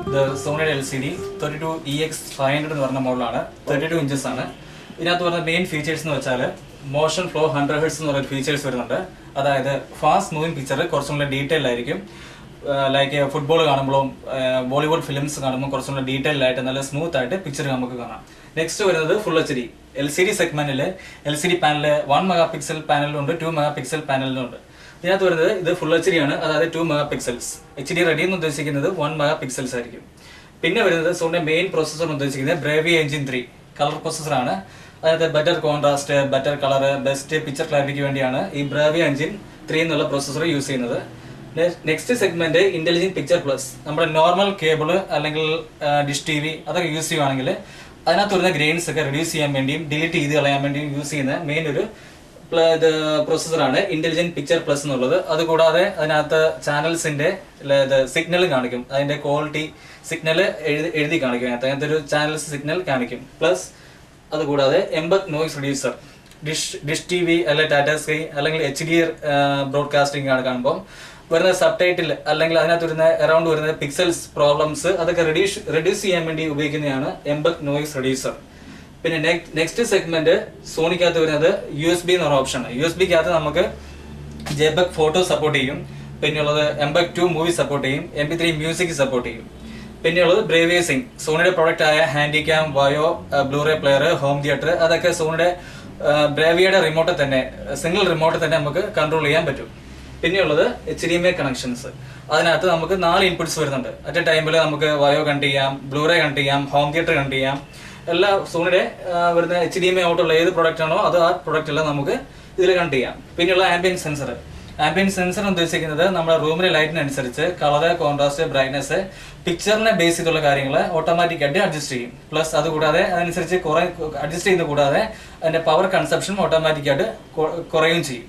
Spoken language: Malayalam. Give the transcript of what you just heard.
ഇത് സോണിയുടെ LCD 32EX500 എന്ന് പറഞ്ഞ മോഡലാണ്. 32 ഇഞ്ചസ് ആണ്. ഇതിനകത്ത് പറഞ്ഞ മെയിൻ ഫീച്ചേഴ്സ് എന്ന് വെച്ചാൽ മോഷൻ ഫ്ലോ 100 Hz എന്ന് പറയുന്ന ഫീച്ചേഴ്സ് വരുന്നുണ്ട്. അതായത് ഫാസ്റ്റ് മൂവിങ് പിക്ചർ കുറച്ചും കൂടെ ഡീറ്റെയിൽ ആയിരിക്കും. ലൈക്ക് ഫുട്ബോൾ കാണുമ്പോഴും ബോളിവുഡ് ഫിലിംസ് കാണുമ്പോൾ കുറച്ചും കൂടെ ഡീറ്റെയിൽ ആയിട്ട് നല്ല സ്മൂത്ത് ആയിട്ട് പിക്ചർ നമുക്ക് കാണാം. നെക്സ്റ്റ് വരുന്നത് ഫുൾ HD. LCD സെഗ്മെന്റിൽ LCD പാനൽ 1 മെഗാപിക്സൽ പാനലിലുണ്ട്, 2 മെഗാപിക്സൽ പാനലിലുണ്ട്. ഇതിനകത്ത് വരുന്നത് ഇത് ഫുൾ HD ആണ്, അതായത് 2 മെഗാപിക്സൽസ്. HD റെഡി എന്ന് ഉദ്ദേശിക്കുന്നത് 1 മെഗാപിക്സൽസ് ആയിരിക്കും. പിന്നെ വരുന്നത് സോണിയുടെ മെയിൻ പ്രോസസ്സർ ഉദ്ദേശിക്കുന്നത് Bravia Engine 3 കളർ പ്രോസസ്സറാണ്. അതായത് better contrast, better colour, best picture ക്ലാരിറ്റിക്ക് വേണ്ടിയാണ് ഈ Bravia Engine 3 എന്നുള്ള പ്രോസസ്സർ യൂസ് ചെയ്യുന്നത്. Next segment intelligent picture plus. നമ്മുടെ നോർമൽ കേബിൾ അല്ലെങ്കിൽ ഡിഷ് TV അതൊക്കെ യൂസ് ചെയ്യുവാണെങ്കിൽ അതിനകത്ത് വരുന്ന ഗ്രെയിൻസ് ഒക്കെ റെഡ്യൂസ് ചെയ്യാൻ വേണ്ടിയും ഡിലീറ്റ് ചെയ്ത് കളയാൻ വേണ്ടിയും യൂസ് ചെയ്യുന്ന മെയിൻ ഒരു പ്രോസസ്സറാണ് ഇന്റലിജന്റ് പിക്ചർ പ്ലസ് എന്നുള്ളത്. അതുകൂടാതെ അതിനകത്ത് ചാനൽസിന്റെ സിഗ്നൽ കാണിക്കും, അതിന്റെ ക്വാളിറ്റി സിഗ്നൽ എഴുതി കാണിക്കും. അതിനകത്ത് ഒരു ചാനൽസ് സിഗ്നൽ കാണിക്കും. പ്ലസ് അതുകൂടാതെ embed noise reducer. Dish TV അല്ലെങ്കിൽ ടാറ്റ സ്കൈ അല്ലെങ്കിൽ HDR ബ്രോഡ്കാസ്റ്റിംഗ് ആണ് കാണുമ്പോൾ വരുന്ന സബ് ടൈറ്റിൽ അല്ലെങ്കിൽ അതിനകത്ത് വരുന്ന അറൌണ്ട് വരുന്ന പിക്സൽസ് പ്രോബ്ലംസ് അതൊക്കെ റെഡ്യൂസ് ചെയ്യാൻ വേണ്ടി ഉപയോഗിക്കുന്നതാണ് എംബഡ് നോയ്സ് റിഡ്യൂസർ. പിന്നെ നെക്സ്റ്റ് സെഗ്മെന്റ് സോണിക്കകത്ത് വരുന്നത് USB എന്ന് പറഞ്ഞ ഓപ്ഷനാണ്. USB-ക്കകത്ത് നമുക്ക് JPEG ഫോട്ടോ സപ്പോർട്ട് ചെയ്യും. പിന്നെയുള്ളത് MPEG-2 മൂവി സപ്പോർട്ട് ചെയ്യും, MP3 മ്യൂസിക് സപ്പോർട്ട് ചെയ്യും. പിന്നെയുള്ളത് Bravia Sync, സോണിയുടെ പ്രോഡക്റ്റ് ആയ Handycam, വയോ, blue ray player, home theatre അതൊക്കെ സോണിയുടെ ബ്രാവിയയുടെ റിമോട്ടിൽ തന്നെ, സിംഗിൾ റിമോട്ടിൽ തന്നെ നമുക്ക് കൺട്രോൾ ചെയ്യാൻ പറ്റും. പിന്നെയുള്ളത് HDMI കണക്ഷൻസ്. അതിനകത്ത് നമുക്ക് 4 ഇൻപുട്സ് വരുന്നുണ്ട്. അറ്റ് എ ടൈമിൽ നമുക്ക് വയോ കണക്ട് ചെയ്യാം, ബ്ലൂറേ കണക്ട് ചെയ്യാം, ഹോം തിയേറ്റർ കണക്ട് ചെയ്യാം. എല്ലാ സോണിയുടെ വരുന്ന HDMI ഔട്ടുള്ള ഏത് പ്രൊഡക്റ്റ് ആണോ അത് ആ പ്രൊഡക്റ്റ് എല്ലാം നമുക്ക് ഇതിൽ കണക്ട് ചെയ്യാം. പിന്നെയുള്ള ആംബിയൻറ്റ് സെൻസർ. ആംബിയൻറ്റ് സെൻസർ ഉദ്ദേശിക്കുന്നത് നമ്മുടെ റൂമിലെ ലൈറ്റിനനുസരിച്ച് കളർ, കോൺട്രാസ്റ്റ്, ബ്രൈറ്റ്നസ്, പിക്ചറിനെ ബേസ് ചെയ്തുള്ള കാര്യങ്ങൾ ഓട്ടോമാറ്റിക്കായിട്ട് അഡ്ജസ്റ്റ് ചെയ്യും. പ്ലസ് അതുകൂടാതെ അതനുസരിച്ച് അഡ്ജസ്റ്റ് ചെയ്യുന്ന കൂടാതെ അതിന്റെ പവർ കൺസപ്ഷൻ ഓട്ടോമാറ്റിക്കായിട്ട് കുറയുകയും ചെയ്യും.